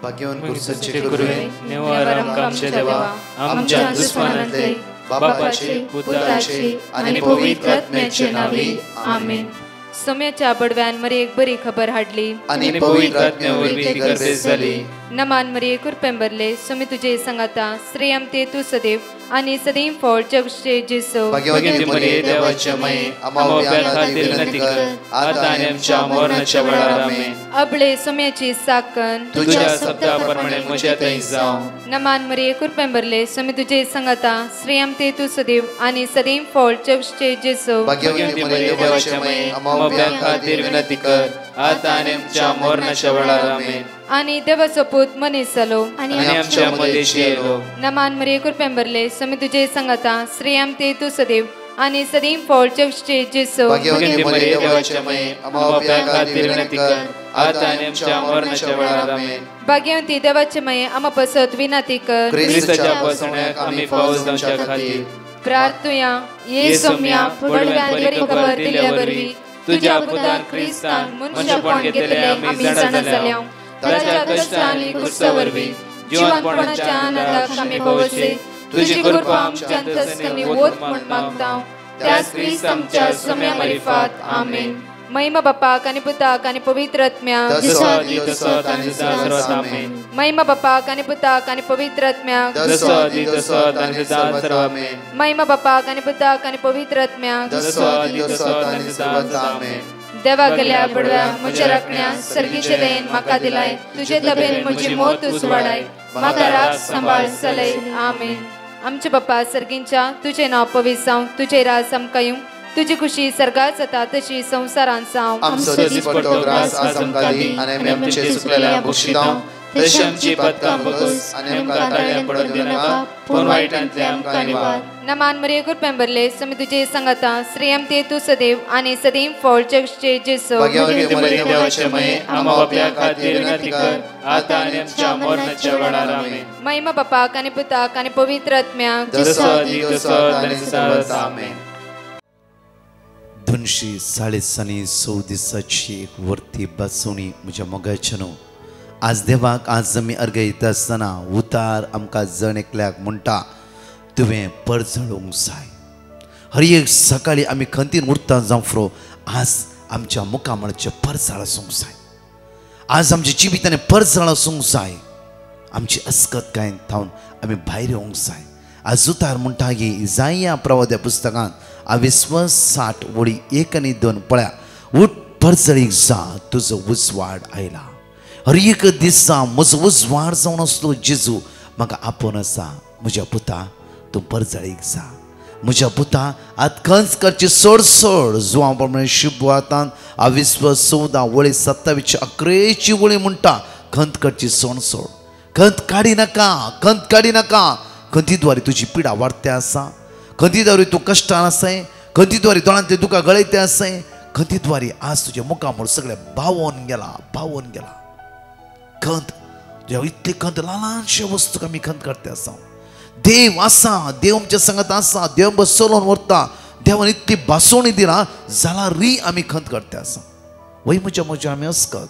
भाग्यवान कुर्साचे करुवे निवार आमच्या देवा आमच्या दुश्मनांतले बापाचे पुत्राचे आणि पवित्र आत्म्याचे नावे आमेन. सोम्याच्या बडव्यान मरी एक बरी खबर हाडली आणि पवित्र आत्म्यावर ती गर्भेस झाली. नमान मरी कुरपेंबरले सोमी तुझे संगाता श्रेयम ते तू सदैव आणि सदैव फळ जगचे जेसो. भाग्यवती मरिये देवाच्या माये आम्हा खातीर विनंती कर आता आणि आमच्या मरणाच्या वेळार आमेन. अबळे सोम्याची साकन तुझ्या शब्दाप्रमाणे म्हज्या थंय जावं. नमान मरी कुरपेंबरले सोमी तुझे संगाता श्रेयम ते तू सदैव आणि सदैव फळ जगचे जेसो. भाग्यवती मरिये देवाच्या माये आम्हा खातीर विनंती कर आता आणि आमच्या मरणाच्या वेळार आमेन. आणि देवाचो पूत मनीस जालो आणि आमच्या मदेशी येलो. नमान मरी कुरपेंबरले सोमी तुझे संगाता श्रेयम ते तू सदैव आणि सदैव फळ जगचे जेसो. भाग्यवती मरिये देवाच्या माये आम्हा खातीर विनंती कर आता आणि आमच्या मरणाच्या वेळार आमेन. भाग्यवती देवाचे माये आम्हा पसत विनंती कर ख्रिस्ताच्या पासण्याक आम्ही पावस जावच्या खातीर प्रार्थुया. ये सोम्या बडव्यान बरी खबर दिल्या वरवी तुझ्या पुतान ख्रिस्तान मनुष्यपण घेतले आम्ही जाणा जाल्या. ताच्या कष्टांनी कुर्सावरवी जीवनपणाच्या आनंदाक आम्ही पावसे. तुझी कृपा आमच्या अंतस्करणी वोत म्हण मागता त्याच ख्रिस्त आमच्या सोम्या मरिफात आमेन. महिमा बापाक आणि पुताक आणि पवित्र आत्म्याक महिमा बापाक आणि पुताक आणि पवित्र आत्म्याक महिमा बापाक आणि पुताक आणि पवित्र आत्म्याक देवा गेल्या बडव्या म्हज्या राखण्या सर्गीचे देन म्हाका दिलाय. तुझे तबेन म्हजी मोत तूं वाडाय म्हाका राख सांबाळ चलय आमेन. आमचे बाप्पा सर्गींच्या तुझे नाव पवित्र जावं तुझे राज आमकां येवं तुझी खुशी सर्गात जाता तशी संसारांत जावं. आमचो दिसपट्टो ग्रास आज आमकां दी आनी आमी आमचे सुकलेल्या बक्षितांव तशी आमची पातकां बगस आनी आमकां ताळ्यां पडोवंक दिनाका पूण वायटांतले आमकां निवार. नमान मरिये कुरपेंबरले सोमी तुझे संगाता श्रेयम ते तू सदैव आणि सदैव फळ जगचे जेसो. भाग्यवती मरिये देवाचे माये आम्हा बापया खातीर विनंती कर आता आनी आमच्या मरणाच्या वेळार आमेन. महिमा बापाक आणि पुताक आणि पवित्र आत्म्याक आमेन. 246 दिसाची एक वर्ती बसवणी म्हज्या मोगाच्यानो. आज देवाक आज आमी अर्घयत आसतना उतार आमकां जण एकल्याक म्हणटा तुवें परजळूंक जाय. हर एक सकाळी आमी खंतीन उठता जावं फुरो आज आमच्या मुखामळाचें परजळ आसूंक जाय. आज आमच्या जिवितांनी परजळ आसूंक जाय. आमची अस्कत काय थावन आमी भायर येवंक जाय. आज उतार म्हणटा की इसाया प्रवाद्या पुस्तकांत 60 आणि 2 पळया उठ परजळीक जा तुजो उजवाड आयला. हर एक दिसा म्हजो उजवाड जावन आसलो जेजू म्हाका आपोवन आसा. म्हज्या पुता तूं परजळीक जा. म्हज्या पुता आत खंच करची सोड सोड जुवां प्रमाणे शुभवार्तांत 27:27 वळी म्हणटा खंत करची सोड सोड. खंत काडी नाका खंत काडी नाका. खंतीद्वारे तुजी पिडा वाडते आसा. खंतीद्वारे तूं कश्टान आसाय. खंतीद्वारे दोळांतले दुकां गळयते आसाय. खंतीद्वारे आज तुज्या मुखामोर सगळे भावोन गेला भावोन गेला. खंत तुज्या इतली खंत ल्हानशे वस्तूक आमी खंत करते आसा. देव आसा देव आमच्या संगत आसा. देव बसोवन व्हरता. देवान इतली भासवणी दिला जाल्यार री आमी खंत करते आसा. वय म्हज्या आमी अस्कत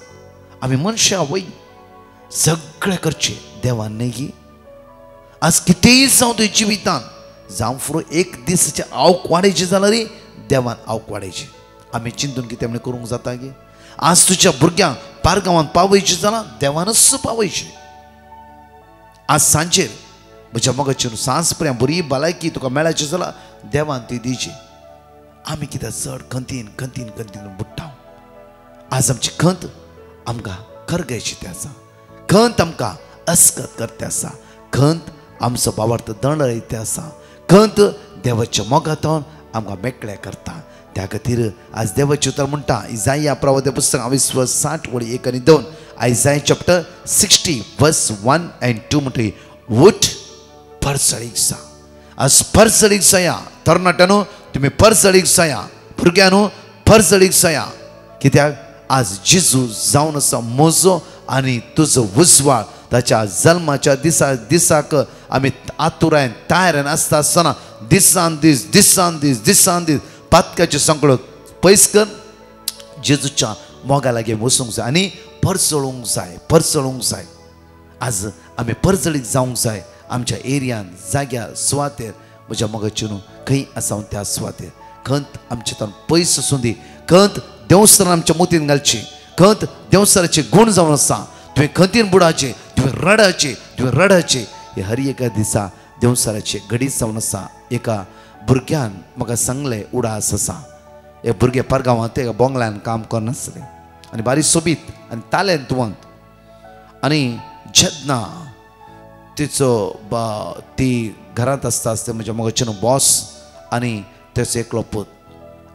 आमी मनशां वय सगळे करचे देवान न्ही. आज कितेंय जावं तुज्या जिवितांत जावं फुरो एक दिसाचे आवक वाडयची जाल्यार रे देवान आवक वाडयची. आमी चिंतून कितें म्हणून करूंक जाता गे. आज तुज्या भुरग्यांक पारगांवांत पावयची जाल्यार देवानच पावयची. आज सांजेर म्हज्या मोगाचेर सांज पर्यंत बरी भलायकी तुका मेळची जाल्यार देवान ती दिवची. आमी कित्याक चड खंतीन खंतीन खंतीन बुडटा. आज आमची खंत आमकां खरगयची ते आसा. खंत आमकां अस्कत करते आसा. खंत आमचो भावार्थ दंडयते आसा. खंत देवाच्या मोगांतून आमकां मेकळे करता. त्या खातीर आज देवाचें उतर म्हणटा इसाया प्रवाद्या पुस्तक 60:1 आणि 2 Isaiah chapter 60 verse 1 and 2 म्हणटा उठ परजळीक जा. आज परजळीक जाया. तरणाट्यानो तुमी परजळीक जाया. भुरग्यांनो परजळीक जाया. कित्याक आज जेजू जावन आसा म्हजो आनी तुजो उजवाड. ताच्या जल्माच्या दिसाक आमी आतुरायन तयारेन आसता आसतना दिसान दीस पातकाचे संकळ पयस कर जेजूच्या मोगा लागीं वचूंक जाय आनी परसळूंक जाय. आज आमी परजळीक जावंक जाय. आमच्या एरियान जाग्यार सुवातेर म्हज्या मोगाचे न्हू खंय आसा त्या सुवातेर खंत आमचे तन पयस आसूं दी, खंत देवस्थान आमच्या मोतीन घालची, खंत देवस्थानाचे गुण जावन आसा. तुवें खंतीन बुडाचे, तुवें रडाचे. हे हर एका दिसा देवस्थानाचे घडी जावन आसा. एका भुरग्यान म्हाका सांगलें उडास आसा. हे भुरगे पारगांवांत ते बोंगल्यान काम करनासले आनी बारीक सोबीत आनी तालेंतवंत. आनी जेन्ना तिचो ती घरांत आसता आसता म्हज्या मोगाचे बॉस आनी तेचो एकलो पूत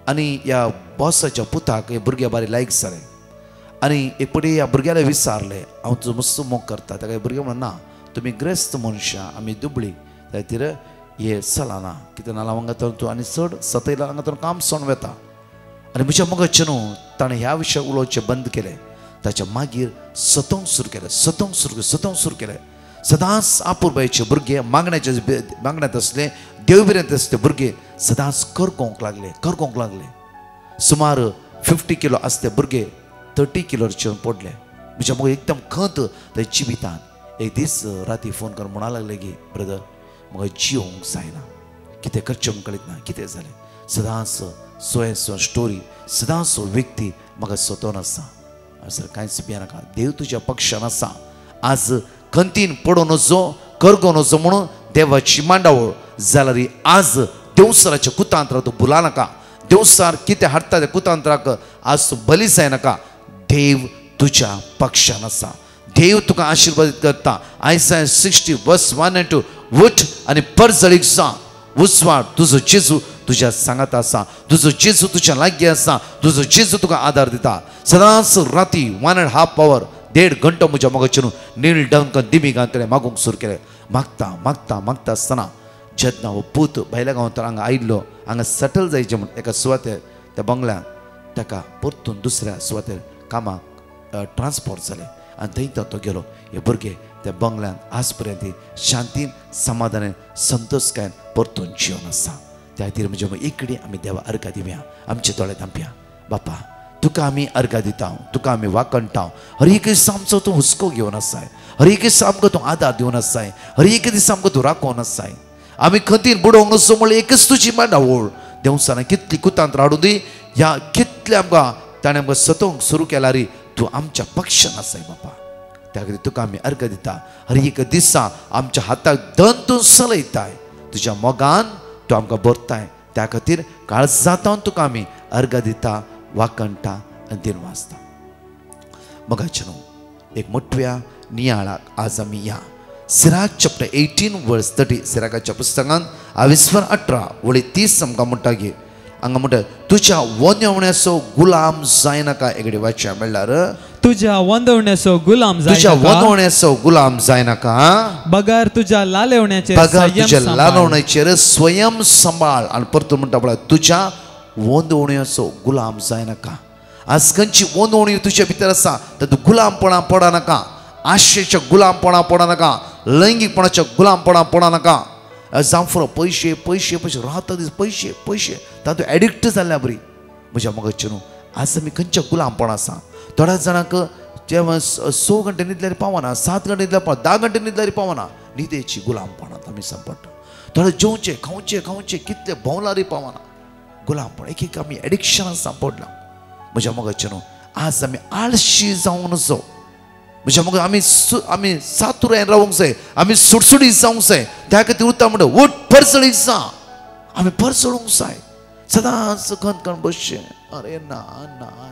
आनी ह्या बॉसाच्या पुताक हे भुरगे बारी लायक जाले. आनी एक पटी ह्या भुरग्याला विचारलें हांव तुजो मस्त मोग करता. ताका भुरगे म्हणून ना तुमी ग्रेस्त मनशां आमी दुबळी त्या खातीर हे चलना कितें नाल्यार हांगा तूं आनी चड सतयला हांगा तूं काम सोन वेता. आनी म्हज्या मोगाचे न्हू ताणें ह्या विशयाक उलोवचें बंद केलें. ताच्या मागीर सतोंक सुरू केलें. सदांच आपुरबायेचे भुरगे मागण्यात असले देवबिऱ्यांत असले भुरगे सदांच करकोंक लागले. सुमार 50 किलो असते भुरगे 30 किलोचेर पडले. म्हज्या मोग एकदम खंत थंय जिवितान. एक दीस राती फोन करून म्हणा लागले की ब्रदर म्हाका जिवंक जायना, कितें करचें कळीत ना, कितें जालें. सदांच स्टोरी सदांच व्यक्ती म्हाका सतोन आसा. सर कांयच भिया नाका, देव तुज्या पक्षान आसा. आज खंतीन पडोन वचो करगोन वचो म्हणून देवाची मांडावळ जाल्यार आज देवसराच्या कुतांत्राक तूं भुला नाका. देवसार कितें हाडटा त्या कुतांत्राक आज तूं बली जायनाका. देव तुज्या पक्षान आसा. देव तुका आशिर्वादीत करता. आयसाय 60:1-2 उठ आनी परजळीक जा. उसवाड तुजो जेजू तुज्या सांगात आसा. तुजो जेजू तुज्या लागीं आसा. तुजो जेजू तुका आदार दिता. सदांच राती 1.5 hour 1.5 घंटो म्हज्या मोगाचे नील डावन दिमी घालतले मागूंक सुरू केलें. मागता आसतना जेन्ना हो पूत भायल्या गांवांतल्यान हांगा आयिल्लो हांगा सेटल जायचें म्हण एका सुवातेर त्या बंगल्यान ताका परतून दुसऱ्या सुवातेर कामाक ट्रान्सपोर्ट जालें आनी थंय तो गेलो. हे भुरगे त्या बंगल्यान आज पर्यंत शांतीन समाधानान संतोषकायेन परतून जिवन आसा. त्या खातीर म्हणजे एक कडेन आमी देवा अर्घा दिवया. आमचे दोळे धांपया. बापा तुका आमी अर्घा दिता, तुका आमी वाकणटा. हर एक दीस आमचो तूं हुस्को घेवन आसाय. हर एक दीस आमकां तूं आदार दिवन आसाय. हर एक दीस आमकां तूं राखोवन आसाय. आमी खंतीन बुडोवंक असो म्हणल्यार एकच तुजी मांडावळ देवसाना कितली कुतांत्र हाडूं दी. ह्या कितले आमकां ताणें आमकां सतोवंक सुरू केला रे. तूं आमच्या पक्षान आसाय बापा. त्या खातीर तुका आमी अर्घ दिता. हर एक दिसा आमच्या हाताक धन तूं चलयताय. तुज्या मोगान तूं आमकां भरताय. त्या खातीर काळजांतावन तुका आमी अर्घ दिता, वाकणटा आनी दिन वाचता. मोगाचे न्हू एक मोठव्या नियाळाक आज आमी या सिराक चॅप्टर 18:30 सिराकाच्या पुस्तकांत 22:18-30 आमकां म्हणटा की हांगा म्हणटा तुज्या वोंदवण्याचो गुलाम जायनाका. एकडे वाचया म्हणल्यार तुझ्या वंदवण्याचो गुलाम जायनाका. बगार तुज्या लालवण्याचेर स्वयं सांबाळ. आणि परतून म्हणटा पळय तुज्या वोंदवण्याचो गुलाम जायनाका. आज खंयची वोंदवणी तुज्या भितर आसा तातूं गुलामपणा पडा नाका. आशेच्या गुलामपणा पडा नाका. लैंगीकपणाच्या गुलामपणा पडा नाका. जावं फुरो पयशे रावता दीस पयशे तातूं एडिक्ट जाल्ल्या बरी. म्हज्या मोगाचे न्हू आज आमी खंयच्या गुलामपणा आसा. थोड्या जाणांक जेव्हा 6 घंटे न्हिदल्यार पावना, 7 घंटे न्हिदल्यार पावना, 10 घंटे न्हिदल्यार पावना. न्हिदेची गुलामपणांत आमी सांपडटा. थोडे जेवचे खावचे कितले भोंवल्यारय पावना. गुलामपण एक आमी एडिक्शनांत सांपडला. म्हज्या मोगाचे न्हू आज आमी आळशी जावंक नजो. म्हज्या मोग आमी सातुरायन रावंक जाय. आमी सुडसुडीत जावंक जाय. त्या खातीर उरता म्हणटा उठ परसळीत जा. आमी परसळूंक जाय. सदांच खंत बसचें अरे ना नाही.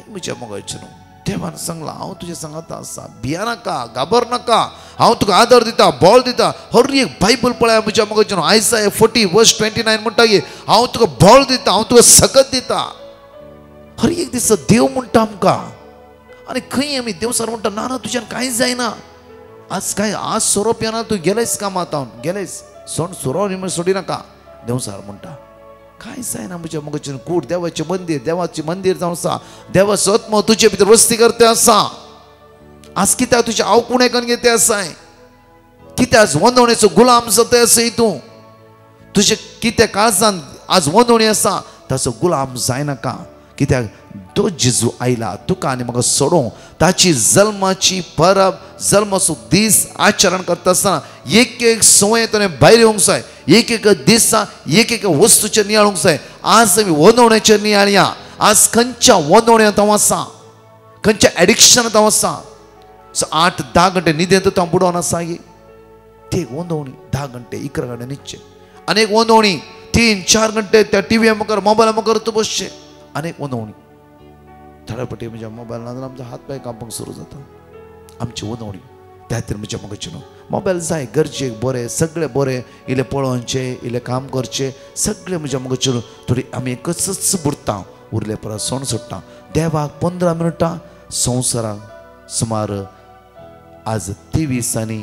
म्हज्या मोगाचे न्हू देवान सांगला हांव तुज्या सांगात आसा. भिया नाका, घाबर नाका. हांव तुका आदर दिता, बॉल दिता. हर एक बायबल पळया म्हज्या मोगाचे न्हू आयसाया 40:29 म्हणटा की हांव तुका बॉल दिता, हांव तुका सकत दिता. हर एक दीस देव म्हणटा आमकां. आनी खंय आमी देवसार म्हणटा ना तुज्यान कांयच जायना. आज सोरोप येना तूं गेलेस कामात गेलेस सोरो सोडी नाका. देवसार म्हणटा कांयच जायना. म्हज्या मोगाचे कूड देवाचें मंदीर जावन आसा. देवाचो आत्मा तुजे भितर वस्ती करता आसा. आज कित्याक तुज्या आवकुणे करून घेते आसाय. कित्याक आज वंदवणेचो गुलाम जाता आसय तूं. तुजे कित्या काळजान आज वंदवणी आसा ताचो गुलाम जायनाका. कित्याक तो जेजू आयला तुका आनी म्हाका सोडूं ताची जल्माची परब जल्माचो दीस आचरण करता आसतना एक एक संवय ताणें भायर येवंक जाय, एक एक दिसा एक एक वस्तूचेर नियाळूंक जाय. आज आमी वंदवण्याचेर नियाळया. आज खंयच्या वंदवण्यात हांव आसा, खंयच्या एडिक्शनांत हांव आसा. सो 8-10 घंटे न्हिदेंत हांव बुडोवन आसा. ती एक वंदवणी 10 घंटे 11 घंटे न्हिदचे. अनेक वंदवणी 3-4 घंटे त्या टीव्ही मुखार मोबायला मुखार तूं बसचें. अनेक वंदवणी थोड्या फावटी म्हज्या मोबायल नाजाल्यार आमचो हात पांय कांपपाक सुरू जाता. आमची वंदवणी त्या खातीर म्हज्या मगजून मोबायल जाय गरजेक बरें सगळें बरें इल्लें पळोवचें इल्लें काम करचें सगळें म्हज्या मगजून थोडी आमी एकच बुडटा उरले परत सोण सुट्टा. देवाक 15 मिनटां संवसाराक सुमार आज 23 आनी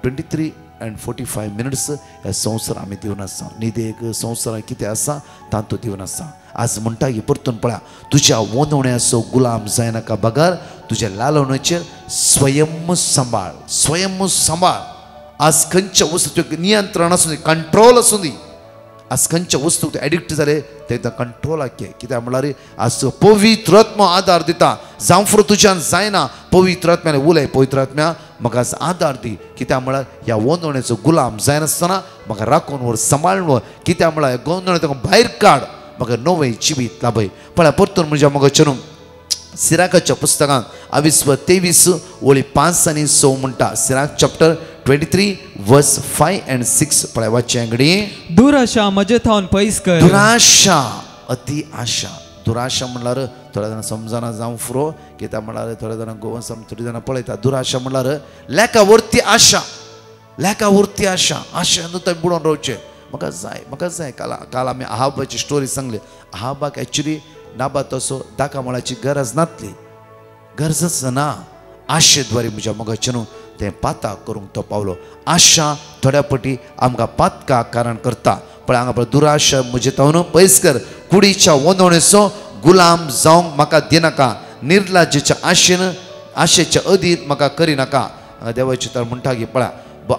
23 and 45 minutes ह्या संवसार आमी दिवन आसा. न्हिदेक संवसाराक कितें आसा तातूंत दिवन आसा. आज म्हणटा की परतून पळया तुज्या वंदवण्याचो गुलाम जायनाका बगार तुज्या लालवणेचेर स्वयं सांबाळ. आज खंयच्या वस्तूचेर नियंत्रण आसूं दी, कंट्रोल आसूं दी. आज खंयच्या वस्तूक तूं एडिक्ट जाले तें कंट्रोलाक घे. कित्याक म्हळ्यार आज पवित्र आत्मो आदार दिता. जांफर तुज्यान जायना पवित्र आत्म्यान उलय पवित्र आत्म्या म्हाका आज आदार दी. कित्याक म्हळ्यार ह्या वंदवण्याचो गुलाम जायनासतना म्हाका राखून व्हर सांबाळून व्हर. कित्याक म्हळ्यार गोंदवणे ताका भायर काड म्हाका नवें जिवीत लाभय. पळय परतून म्हज्या मगजून सिराकाच्या पुस्तकांत 22:23 आनी 6 म्हणटा. सिराक चॅप्टर 23 verse 5 and 6 पळय वाचचें घडी. दुराशा म्हजे थावन पयस कर. दुराशा अति आशा. दुराशा म्हणल्यार थोड्या जाणां समजना जावं फुरो. कित्याक म्हळ्यार थोड्या जाणां गोवन थोडी जाणां पळयता दुराशा म्हणल्यार लेकावरती आशा. लेकावरती आशा आशेन थंय बुडोवन रावचें. म्हाका जाय काल आमी आहाबाची स्टोरी सांगली. आहाबाक एक्चुली नाबात असो दाखामळाची गरज नासली. गरजच ना. आशेद्वारे म्हज्या मगजून तें पाता करूंक तो पावलो. आशा थोड्या पटी आमकां पातका कारण करता. पण हांगा दुराशा म्हजे थावन पयस कर. कुडीच्या वंदवणेचो गुलाम जावंक म्हाका दिनाका. निर्लज्जेच्या आशेच्या अधीन म्हाका करिनाका. देवाची तर म्हणटा की पळया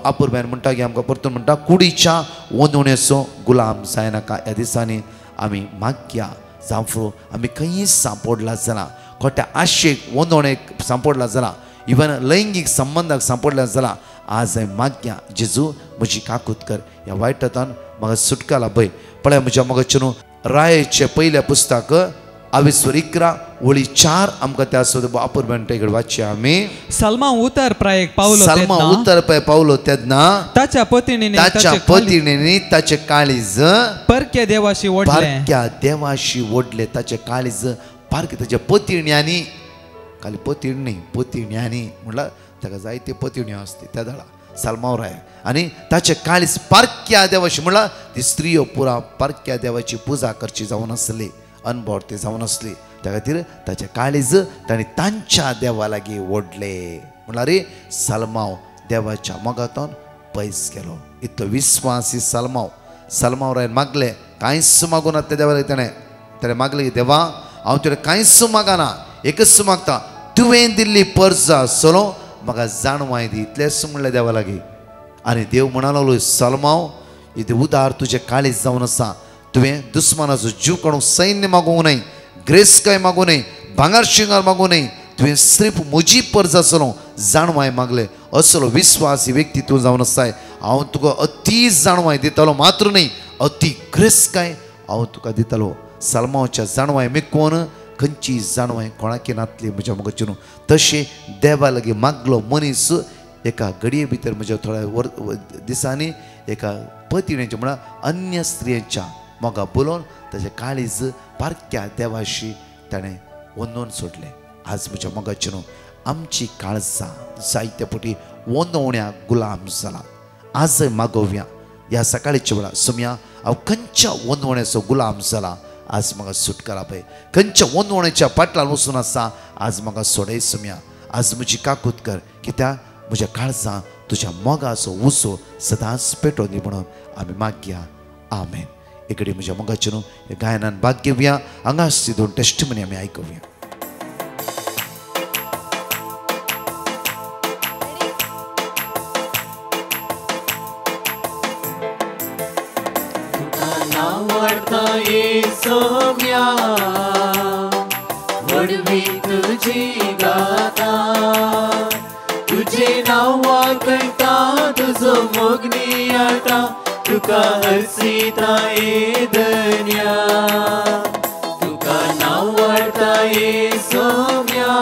आपुरब्यान म्हणटा की आमकां परतून म्हणटा कुडीच्या वंदवणेचो गुलाम जायनाका. ह्या दिसांनी आमी मागया जावं आमी खंयीच सांपडला जाल्यार खोट्या आशेक वंदवणेक सांपडला जाल्यार इवन लैंगीक संबंधाक सांपडल्या जाल्यार आज हांवें मागया जेजू म्हजी काकूत कर. ह्या वायटांतल्यान म्हाका सुटका लाभय. पळय म्हज्या मगजून रायेचें पयलें पुस्तक 22:4 आमकां त्या आपुरब्यान तेगड वाचचें आमी. सलमा उतर प्रायेक पावलो तेन्ना ताच्या पत्नीने ताचे काळीज परक्या देवाशी ओडले. ताचे काळीज पारके ताच्या पतिण्यांनी खाली पतिण्यांनी म्हणल्यार ताका जायते पतिण्यो आसता त्या धाडा सलमाव राय. आनी ताचे काळीज पारक्या देवाशी म्हणल्यार ती स्त्रियो पुरा पारक्या देवाची पुजा करची जावन आसली. अनबोड ते जावन आसली. त्या खातीर ताचे काळीज तांणी तांच्या देवा लागीं ओडले. म्हणल्यार सलमाव देवाच्या मोगातान पयस गेलो. इतलो विस्वासी सलमाव रायन मागले कांयच मागून त्या देवा लागीं ताणें मागले की देवा हांव तुवें कांयच मागना एकच मागता तुवें दिल्ली पर्जा चलो म्हाका जाणवाय दी. इतलेंच म्हणलें देवा लागीं. आनी देव म्हणा लागलो सलमाव इथे उदार तुजें काळीज जावन आसा. तुवें दुस्मानाचो जीव काडूंक सैन्य मागूंक न्हय ग्रेस काय मागूं न्हय भांगर शिंगार मागूं न्हय. तुवें सिर्फ म्हजी पर्जा चलो जाणवाय मागले. असलो विस्वासी व्यक्ती तूं जावन आसाय. हांव तुका अती जाणवाय दितालो मात्र न्हय अति ग्रेस काय हांव तुका दितालो. सलमावाच्या जाणवाय मेकून खंयची जाणवाय कोणाकी नातली म्हज्या मगजून. तशें देवा लागीं मागलो मनीस एका घडये भितर म्हज्या थोड्या दिसांनी एका पतिणेच्या म्हळ्यार अन्य स्त्रियांच्या मोगा बोलोवन ताचे काळीज पारक्या देवाशी ताणें वंदोवन सोडलें. आज म्हज्या मोगाचेर आमची काळजां जायते पटी वंदवण्या गुलाम जाला. आज मागोवया ह्या सकाळीच्या वेळार सोम्या हांव खंयच्या वंदवण्याचो गुलाम जाला. आज म्हाका सुटका पळय खंयच्या वंदवण्याच्या फाटल्यान वचून आसा आज म्हाका सोडय सोम्या. आज म्हजी काकूत कर कित्याक म्हज्या काळजां तुज्या मोगाचो उसो सदांच पेटोवन दी म्हणून आमी मागया. आमेन. एकडे म्हज्या मोगाचेर हे गायनान भाग घेवया. हांगाच 2 टेस्टिमनी आमी आयकुया. सोम्या वडवी तुझी गाता तुझे नाव वाकळटा तुझो मोगनी आटा तुका हरसीता ए धन्या तुका नाव वाटा ए सोम्या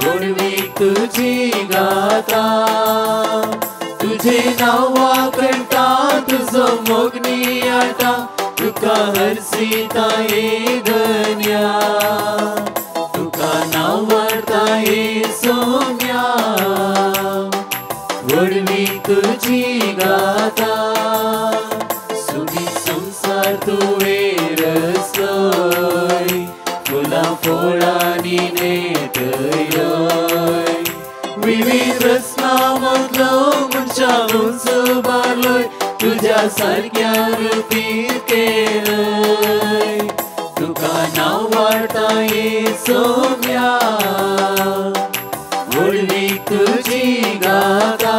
वडवी तुझी गाता तुझे नाव वाकळटा तुझो मोगनी आटा तुका हरसीता ए धन्या तुका नाव वाटा ए सोम्या वडवी तुझी गाता सुगी संसार तुवे रसय फुला फोळांनी नेटय विविध रस्नामधलो मनशा उंच बारलोय तुझ्या सारख्या रुपीर केलय तुका नाव वाटा ए सोम्या वडवी तुझी गाता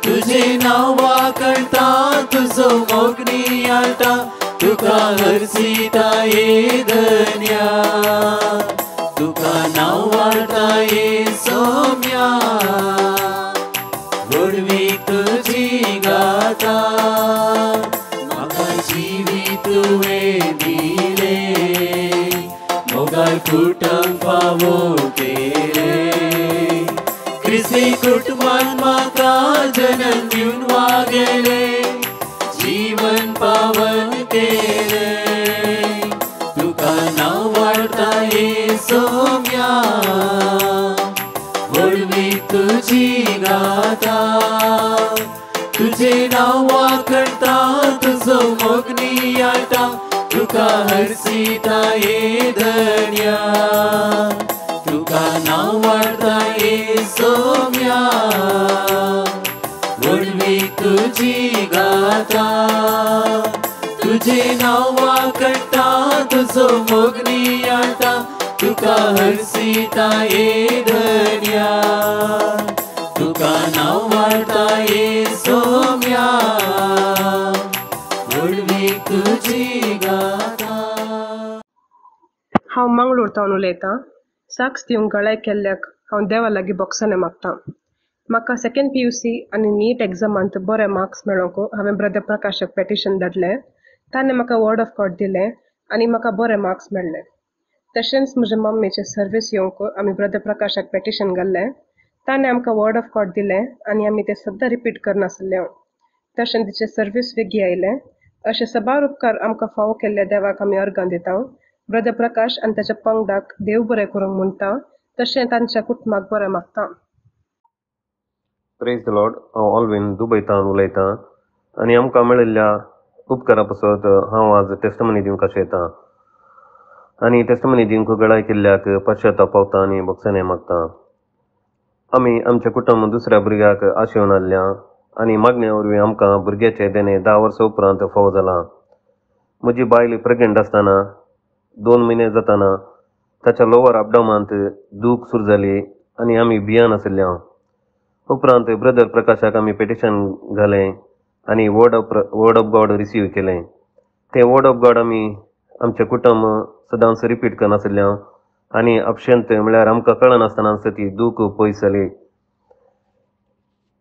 तुझे नाव वाकळटा तुझो मोगनी आटा तुका हरसीता ए धन्या तुका नाव वाटा ए सोम्या वडवी तुझी गाता म्हाका जिवी तुवें दिले मोगाळ कुटुंब फावो केले क्रिस्ती कुटुंबान म्हाका जन्म दिवन वागले जीवन पावन केले तुका नाव वाटा ए सोम्या वडवी तुझी गाता तुझे नाव वाकळटा तुझो मोगनी आटा तुका हरसीता ए धन्या तुका नाव वाटा ए सोम्या वडवी तुझी गाता तुझे नाव वाकळटा तुझो मोगनी आटा तुका हरसीता ए धन्या तुका नाव वाटा ए सोम्या वडवी तुझी गाता. हांव मंगळूरतावन उलयतां. साक्स दिवंक गळाय केल्ल्याक हांव देवा लागीं बोगसणे मागतां. म्हाका सेकंड PUC आनी नीट एग्जामांत बरे मार्क्स मेळोंक हांवें ब्रदर प्रकाशाक पेटिशन धाडलें. ताणें म्हाका वर्ड ऑफ गॉड दिलें आनी म्हाका बरे मार्क्स मेळ्ळे. तशेंच म्हज्या मम्मीचे सर्वीस येवंक आमी ब्रदर प्रकाशाक पेटिशन घाल्लें. ताणें आमकां वर्ड ऑफ गॉड दिलें आनी आमी तें सद्दां रिपीट करनासले. तशें तिचे सर्वीस बेगी आयलें. अशें सबार उपकार आमकां फावो केल्ले देवाक आमी अर्गां दिता. ब्रदर प्रकाश आनी ताच्या पंगडाक देव बरें करूंक म्हणटा. तशें तांच्या कुटुंबाक बरें मागता. Praise the Lord. हांव ऑल्विन दुबयतावन उलयतां आनी आमकां मेळिल्ल्या उपकारा पासत हांव आज टेस्टमनी दिवंक अशें येता आनी टेस्टमनी दिवंक गळाय केल्ल्याक पश्चाताप पावता आनी बोगसणे मागता. आमी आमचें कुटुंब दुसऱ्या भुरग्याक आशेवन हाडल्या आनी मागण्या वरवीं आमकां भुरग्याचें देणें 10 वर्सां उपरांत फावो जालां. म्हजी बायल प्रेग्नंट आसतना 2 म्हयने जाताना ताच्या लोवर अपडामांत दूख सुरू जाली आनी आमी भियान आशिल्ल्या. उपरांत ब्रदर प्रकाशाक आमी पेटिशन घालें आनी वर्ड ऑफ गॉड रिसीव केलें. तें वर्ड ऑफ गॉड आमी आमचें कुटुंब सदांच रिपीट करनाशिल्ल्या आनी अपशंत म्हळ्यार आमकां कळनासतना ती दूख पयस जाली.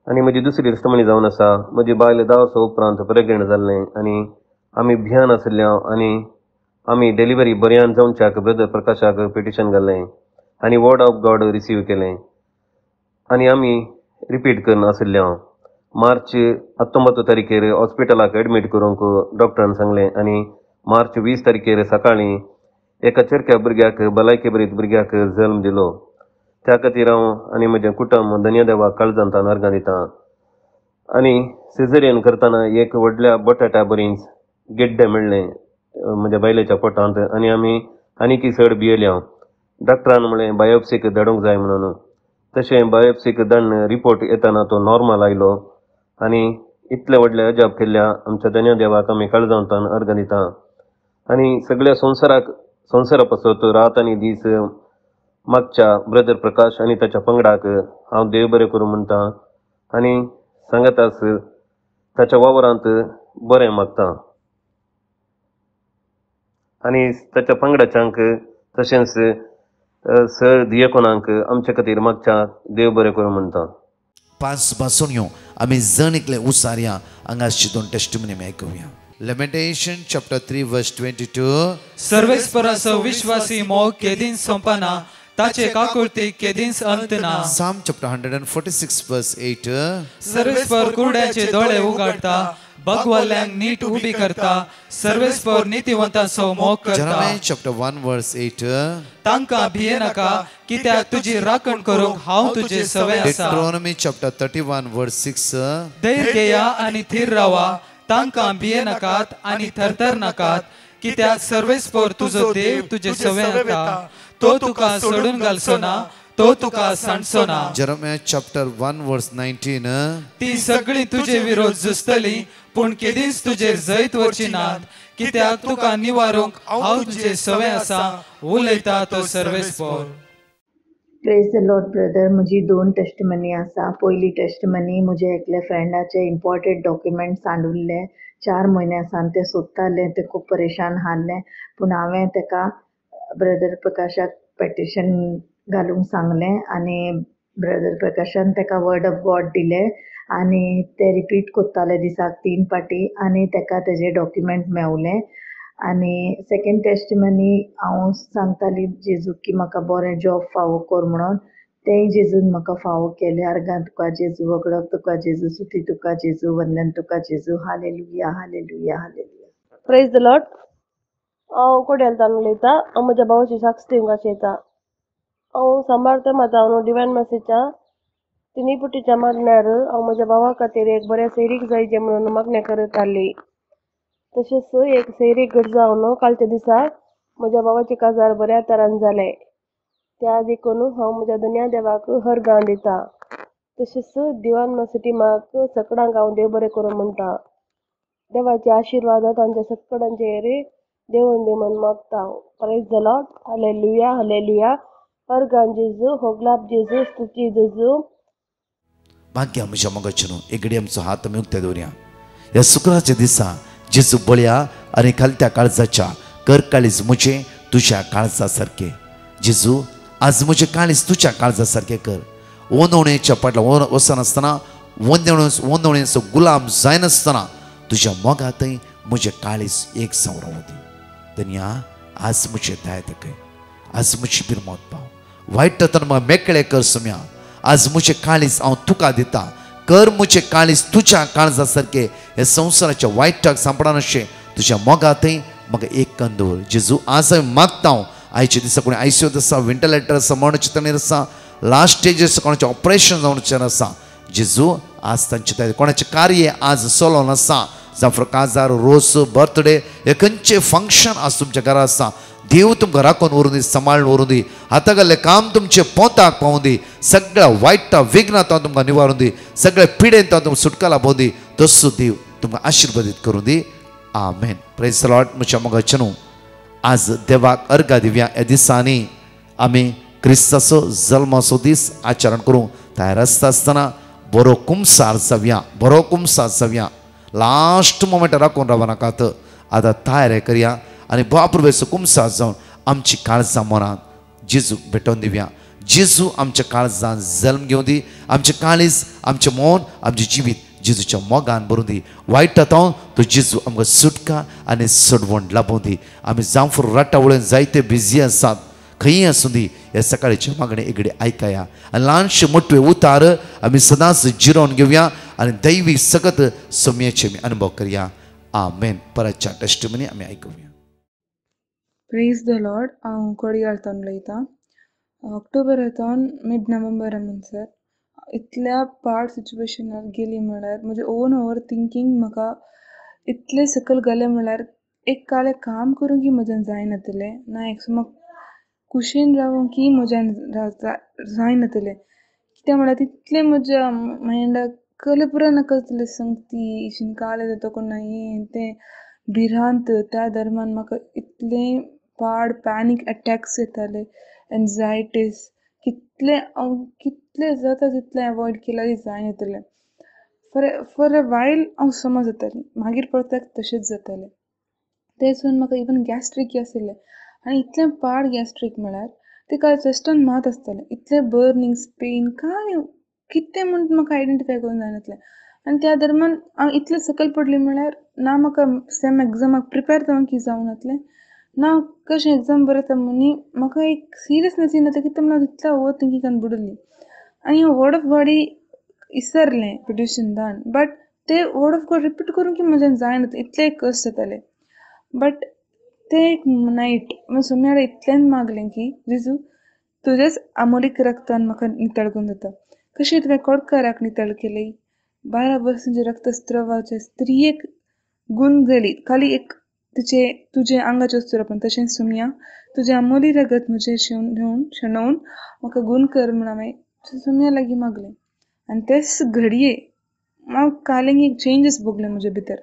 आनी म्हजी दुसरी टेस्टमनी जावन आसा. म्हजी बायल 10 वर्सां उपरांत प्रेग्नंट जाल्लें आनी आमी भियान आशिल्ल्या आनी आमी डिलिव्हरी बऱ्यान जावच्याक ब्रदर प्रकाशाक पेटिशन घाल्लें आनी वर्ड ऑफ गॉड रिसीव केलें आनी आमी रिपीट करनाशिल्ल्या. मार्च 19 तारखेर हॉस्पिटलाक एडमीट करूंक डॉक्टरान सांगलें आनी मार्च 20 तारखेर सकाळीं एका चरक्या भुरग्याक भलायके बरीत भुरग्याक जल्म दिलो. त्या खातीर हांव आनी म्हजें कुटुंब धन्यदेवाक काळजांत अर्गां दिता. आनी सिझेरियन करतना एक व्हडल्या बटाट्या बरींच गेड्डें मेळ्ळें म्हज्या बायलेच्या पोटांत आनी आमी आनीक चड भियेल्या. डॉक्टरान म्हळें बायोप्सीक धाडूंक जाय म्हणून. तशें बायोप्सीक धाडून रिपोर्ट येताना तो नॉर्मल आयलो आनी इतले व्हडले अजाप केल्ल्या आमच्या धन्यदेवाक आमी काळजांत अर्गां दिता. आनी सगळ्या संवसारा पासत रात आनी दीस मागच्या ब्रदर प्रकाश आनी ताच्या पंगडाक हांव देव बरें करूं म्हणटा आनी सांगतास ताच्या वावरांत बरें मागता. आनी ताच्या पंगडाच्यांक तशेंच सर दियेकोनांक आमचे खातीर मागच्या देव बरें करूं म्हणटा. 5 बासुणयो आमी जण इकले उसारया हांगा चिंतून टेस्टिमनी आमी आयकुया. Lamentation chapter 3 verse 22. सर्वेस्पराचो विश्वासी मोग केदीन संपना, ताचे काकुळतीक केदींच अंत ना. Psalm chapter 146 verse 8. सर्वेस्पर कुरड्याचे दोळे उगाडता, भगवल्यांक नीट उबी करता, सर्वेस्पर नीतिवंताचो मोग करता. Jeremiah chapter 1 verse 8. तांकां भिये नाका, कित्याक तुजी राखण करूंक हांव तुजे सवय आसा. Deuteronomy chapter 31 verse 6. धैर्य घेया आनी थीर रावा, तांकां भिये नाकात आनी थरथर नाकात, कित्याक सर्वेस्पर तुजो देव तुजे सवय आसा. तो तुका सोडून घालचो ना, तो तुका सांडचो ना. Jeremiah chapter 1 verse 19. ती सगळी तुजे विरोध झुजतली, पूण केदींच तुजेर जैत वरची नात, कित्याक तुका निवारूंक हांव तुजे सवय आसा, उलयता तो सर्वेस्पर. Praise the lord brother. म्हजी 2 टेस्टमनी आसा. पयली टेस्टमनी म्हजे एकले फ्रेंडाचे इम्पॉर्टंट डॉक्युमेंट सांडुल्ले. 4 म्हयन्या सावन ते सोदताले, ते खूब परेशान हाल्ले, पूण हांवें ताका ब्रदर प्रकाशाक पेटिशन घालूंक सांगलें आनी ब्रदर प्रकाशान ताका वर्ड ऑफ गॉड दिले आनी ते रिपीट कोत्ताले दिसाक 3 पाटी आनी ताका तेजे डॉक्युमेंट मेवले. आनी सेकंड टेस्टमनी हांव सांगताली जेजू की म्हाका बरें जॉब फावो कर म्हणून. तेंय जेजून म्हाका फावो केले. आर्गां तुका जेजू, वगडप तुका जेजू, सुटी तुका जेजू, वंदन तुका जेजू. Hallelujah hallelujah hallelujah. Praise the Lord. हांव कोड्यालतान उलयतां. हांव म्हज्या भावाची साक्ष दिवंक येता. हांव सांबाळता म्हाका हांव डिवायन मॅसेजच्या 3 पुटीच्या मागण्यार हांव म्हज्या भावा खातीर एक बरें सैरीक जायचे म्हणून मागणें करत आसली. तशेंच एक सैरीक घट जावन कालच्या दिसाक म्हज्या भावाचे काजार बऱ्या तरान जालें. त्या देखून हांव म्हज्या दुनिया देवाक हरगां दिता. तशेंच दिवान मॅसेज म्हाका सगळ्यांक हांव देव बरें करूं म्हणटा. देवाचे आशिर्वाद तांच्या सगळ्यांचेर देवून दी म्हणून मागता. Praise the lord. Hallelujah hallelujah. हरगां जेजू, होगलाप जेजू, स्तुती जेजू. भाग्य म्हज्या मोगाचे न्हू. एगडी आमचो हात आमी उक्ते दवरया. ह्या शुक्राच्या दिसा जेजू बळया आनी खालत्या काळजाच्या कर काळीज म्हजें तुज्या काळजा सारकें. जेजू आज म्हजें काळीज तुज्या काळजा सारकें कर. वंदवणेच्या फाटल्यान वचनासतना वंदवणेचो गुलाम जायनासतना तुज्या मोगांतय म्हजें काळीज एक जावन रावूं दी. धन्या आज म्हजें दाय दाखय. आज म्हजी बिरमोत पाव. वायट तातूंत म्हाका मेकळे कर सुम्या. आज म्हजें काळीज हांव तुका दिता. कर म्हजें काळीज तुज्या काळजा सारकें. हे संवसाराच्या वायटाक सांपडानाशें तुज्या मोगांतय म्हाका एक कन्न दवर. जेजू आज हांवें मागता. आयच्या दिसा कोणी आयसीयूत आसा, व्हेंटिलेटर आसा, मरण चिंतनेर आसा, लास्ट स्टेजीर आसा, कोणाचें ऑपरेशन जावनचेर आसा. जेजू आज तांचे कोणाचें कार्य आज चलोन आसा, जावं काजार, रोस, बर्थडे, हे खंयचें फंक्शन आज तुमच्या घरा आसा. देव तुमकां राखून व्हरूं दी, सांबाळून व्हरूं दी. हाता घाल्लें काम तुमचे पोंताक पावूं दी. सगळ्या वायटा विघ्नांत हांव तुमकां निवारून दी. सगळ्या पिडेंत हांव तुमकां सुटका लाभोवं दी. तसो देव तुमकां आशिर्वादीत करूं दी. आमेन. Praise the lord. म्हज्या मोगाचे न्हू. आज देवाक अर्घा दिवया. ह्या दिसांनी आमी क्रिस्ताचो जल्माचो दीस आचरण करूंक तयार आसतना बरो कुमसार जावया. बरो कुमसार जावया. लास्ट मोमेंट राखून रावं नाकात. आतां तयार करया आनी बापूर्वेचो कुमसार जावन आमची काळजां मनांत जेजूक भेटोवन दिवया. जेजू आमच्या काळजांत जल्म घेवं दी. आमचें काळीज, आमचें मन, आमचें जिवीत जेजूच्या मोगान भरून दी. वायटांत तो जेजू आमकां सुटका आनी सोडवण लाभोवं दी. आमी जांफूर राटावळेन जायते बिजी आसात. खंयी आसूं दी. हे सकाळीचे मागणे एगडे आयकया आनी ल्हानशे मोठे उतार आमी सदांच जिरोवन घेवया आनी दैवी सगत सोम्याचे आमी अनुभव करया. आमेन. परतच्या टेस्टिमनी आमी आयकुया. Praise the Lord. हांव कोडयाळतान उलयतां. ऑक्टोबर येतान मिड नोव्हेंबर म्हणसर इतल्या पाड सिच्युएशनार गेली म्हळ्यार म्हजें ओन ओवर थिंकींग म्हाका इतलें सकयल गेलें म्हळ्यार एक कालें काम करूंक की म्हज्यान जायनातलें ना एक म्हाका कुशीन रावूंक की म्हज्यान जायनातलें. कित्याक म्हळ्यार तितलें म्हज्या मायंडाक कल्पना नाकातलें संगती इशिन कालें जाता कोण हें तें भिरांत. त्या दरम्यान म्हाका इतलें पाड पॅनीक अटॅक्स येताले, एन्झायटीज. कितलें जाता तितलें एवॉयड केल्यार जायनातलें. फॉर अ वायल हांव समज जातालीं, मागीर परत तशेंच जातालें. तेचून म्हाका इवन गॅस्ट्रीक आशिल्लें आनी इतलें पाड गॅस्ट्रीक म्हळ्यार ते काल चेस्टान मात आसतालें, इतलें बर्निंग्स पेन काय कितें म्हूण म्हाका आयडेंटिफाय करूंक जायनासलें. आनी त्या दरम्यान हांव इतलें सकयल पडलें म्हळ्यार ना म्हाका सेम एग्जामाक प्रिपेर जावंक जावं नासलें, ना कशें एग्जाम बरयता मनी म्हाका एक सिरियसनेस येयना कितें म्हणून हांव इतल्या ओवर थिंकिंगान बुडली. आनी हांव वर्ड ऑफ गॉड इसरलें पिटिशन दान, बट ते वर्ड ऑफ गॉड रिपीट करून की म्हज्यान जायना, इतले कस जाताले. बट ते एक नायट सोम्यार इतल्यान मागलें की जेजू तुजेच आमोलीक रक्तान म्हाका नितळ करून जाता. कशें तुवें कोडकाराक नितळ केली, 12 वर्सांचे रक्तस्त्रवाचे स्त्रियेक गूण गेली खाली एक तुजे आंगाचे वस्तू तशें सोम्या तुजे आमोली रगत म्हजे शेणवून म्हाका गूण कर म्हूण हांवें सोम्या लागीं मागलें. आनी तेच घडये हांव कालें एक चेंजीस भोगले म्हजे भितर.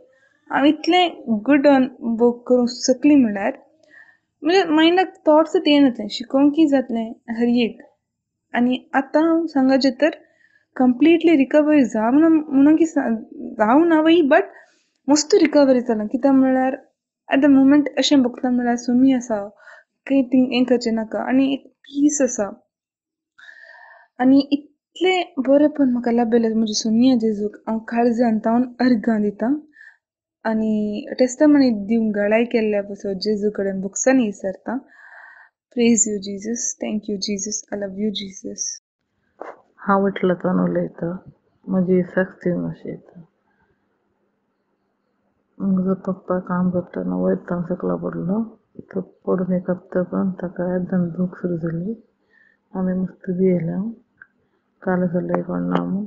हांव इतलें गूड ऑन करूंक शकली म्हळ्यार म्हणजे मायंडाक थॉट्सूच येयनासलें, शिकोवंकी जातलें हर एक. आनी आतां हांव सांगाचें तर कंप्लिटली रिकवरी जावना म्हणून की जावं नावय, बट मस्त रिकवरी जालां. कित्याक म्हळ्यार एट द मुमेंट अशें भोगता म्हळ्यार सोमी आसा, काही थिंग हें करचें नाका आनी एक पीस आसा. आनी इतलें बरेंपण म्हाका लाभलें म्हज्या सोमया जेजूक हांव काळजान तावन अर्गां दितां आनी टेस्टमनी दिवंक गळाय केल्ल्या पासत जेजू कडेन बुक्सांनी विसरतां. Praise you Jesus, thank you Jesus, I love you Jesus. हांव विठलाच्यान उलयतां, म्हजी सक्तीन अशें म्हजो पप्पा काम करतना वयतान सकलो पडलो. तो पडून एक हप्तो पण ताका अर्दान भूक सुरू जाली. आमी मस्त भियेल्या, कालो जाल्लो कोण ना म्हूण.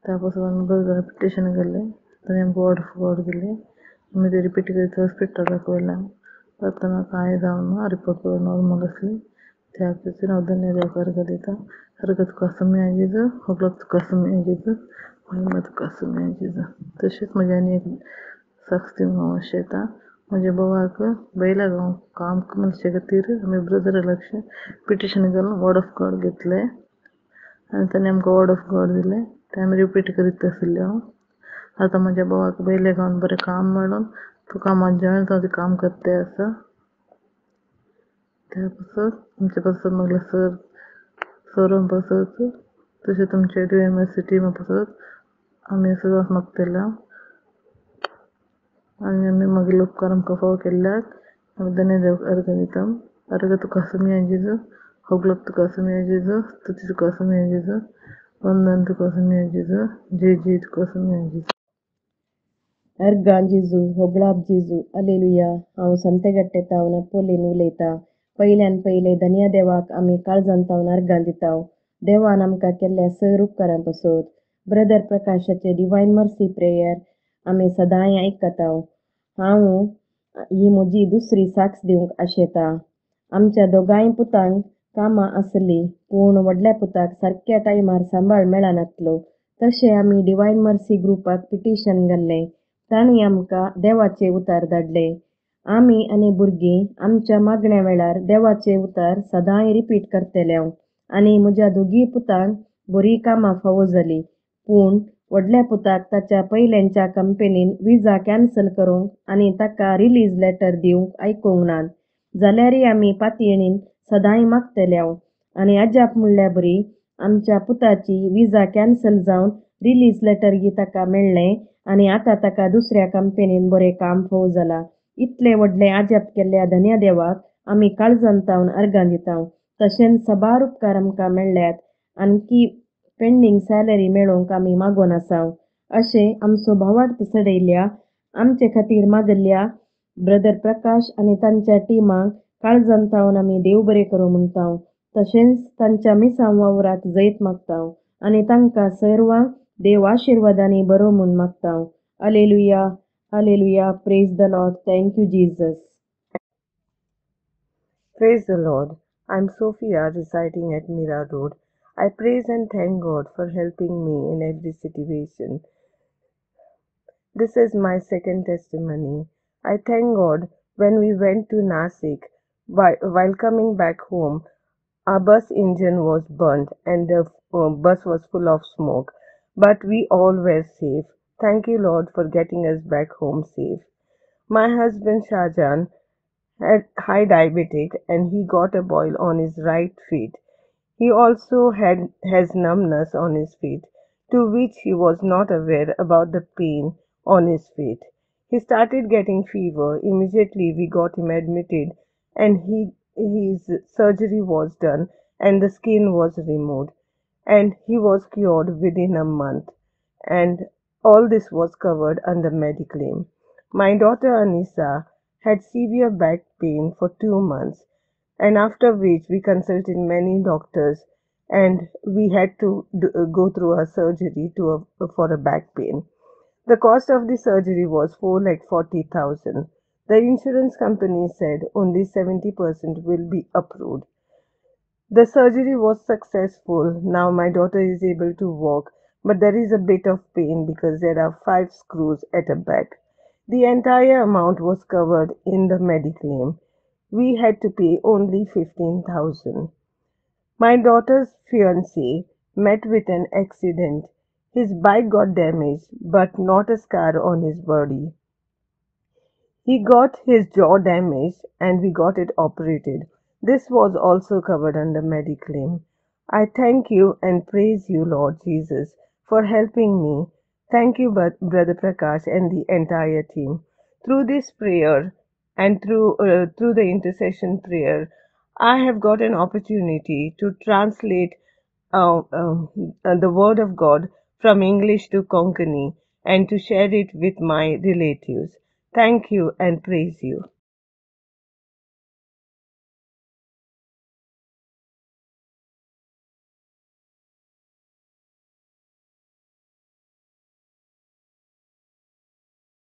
त्या पासून आमी बरें जालें पिटिशन गेलें, ताणें आमकां वर्ड ऑफ गॉड दिलें. आमी ते रिपीट करीत हॉस्पिटलाक दाखयलें. तातना कांय जावना, रिपोर्ट पळोवन नॉर्मल आसली. त्या खातीर हांव धन्यदेवाक अर्घ दितां. अर्घ तुका सोम्या जेजू, होगलो तुका सोम्या जेजू, महिमा तुका सोम्या जेजू. तशेंच म्हजें आनी एक सक्ती हांव अशें म्हज्या बोवाक बैला गांव काम मनशे खातीर आमी ब्रदरा लागशें पिटिशन घालून वर्ड ऑफ गॉड घेतलें आनी ताणें आमकां वर्ड ऑफ गॉड दिलें. तें आमी रिपीट करीत आसले. हांव आतां म्हज्या बोवाक बैले गांवांत बरें काम मेळून तो कामात जॉयन जावन काम करते आसा. त्या पासत आमचे पासत म्हगेले सरोन पासत तशें तुमचे DMSC टिमा पासत आमी सदांच मागतल्या आनी आमी मागीर उपकार आमकां फावो केल्ल्याक आमी धन्यदेवाक अर्घ दिता. अर्घ तुका सोम्या जेजू, होगलो तुका सोम्या जेजू, स्तुती तुका सोम्या जेजू, वंदन तुका सोम्या जेजू, जय तुका सोम्या जेजू. अर्गां जेजू, होगळाप जेजू, अलेलुया. हांव संतेगट्टे तावन पोलेन उलयतां. पयल्यान पयले धन्यदेवाक आमी काळजान तावन अर्गां दिता. देवान आमकां केल्ल्या सर उपकारां पासत ब्रदर प्रकाशाचे डिवायन मर्सी प्रेयर आमी सदांय आयकता. हांव ही म्हजी दुसरी साक्ष दिवंक आशेतां. आमच्या दोगांय पुतांक कामां आसलीं, पूण व्हडल्या पुताक सारक्या टायमार सांबाळ मेळनासलो. तशें आमी डिवायन मर्सी ग्रुपाक पिटिशन घाल्लें. तांणी आमकां देवाचे उतार धाडले. आमी आनी भुरगीं आमच्या मागण्या वेळार देवाचे उतार सदांय रिपीट करतले. आनी म्हज्या दोगी पुतांक बरीं कामां फावो जालीं, पूण व्हडल्या पुताक ताच्या पयल्यांच्या कंपनीन विजा कॅन्सल करूंक आनी ताका रिलीज लेटर दिवंक आयकूंक नात. जाल्यारय आमी पातयेणीन सदांय मागतल्या. आनी अजाप म्हणल्यार बरी, आमच्या पुताची विजा कॅन्सल जावन रिलीज लेटरय ताका मेळ्ळें आनी आतां ताका दुसऱ्या कंपनीन बरें काम फावो जालां. इतलें व्हडलें अजाप केल्ल्या धन्यदेवाक आमी काळजान तावन अर्गां दिता. तशेंच साबार उपकार आमकां मेळ्ळ्यात. आणकी पेंडींग सॅलरी मेळोवंक आमी मागोन आसा. अशें आमचो भावार्थ चडयल्या आमचे खातीर मागल्ल्या ब्रदर प्रकाश आनी तांच्या टिमाक काळजान तावन आमी देव बरें करूं म्हणटा. तशेंच तांच्या मिसां वावराक जैत मागता आनी तांकां सर्वांक देव आशिर्वादांनी बरो म्हूण मागता. Alleluia, alleluia. Praise the Lord. Thank you Jesus. Praise the Lord. I'm Sophia residing at Mira Road. I praise and thank God for helping me in every situation. This is my second testimony. I thank God when we went to Nasik. While coming back home, our bus engine was burnt and the bus was full of smoke. But we all were safe. Thank you, Lord, for getting us back home safe. My husband Shahjahan had high diabetic and he got a boil on his right feet. He also has numbness on his feet, to which he was not aware about the pain on his feet. He started getting fever. Immediately we got him admitted and his surgery was done and the skin was removed and he was cured within a month, and all this was covered under Mediclaim. My daughter Anisa had severe back pain for 2 months, and after which we consulted many doctors and we had to go through a surgery for a back pain. The cost of the surgery was 4,40,000. The insurance company said only 70% will be approved. The surgery was successful. Now my daughter is able to walk, but there is a bit of pain because there are 5 screws at her back. The entire amount was covered in the Mediclaim. We had to pay only 15,000. My daughter's fiancé met with an accident. His bike got damaged, but not a scar on his body. He got his jaw damaged and we got it operated. This was also covered under Mediclaim. I thank you and praise you, Lord Jesus, for helping me. Thank you, Brother Prakash and the entire team. Through this prayer and through the intercession prayer, I have got an opportunity to translate the Word of God from English to Konkani and to share it with my relatives. Thank you and praise you.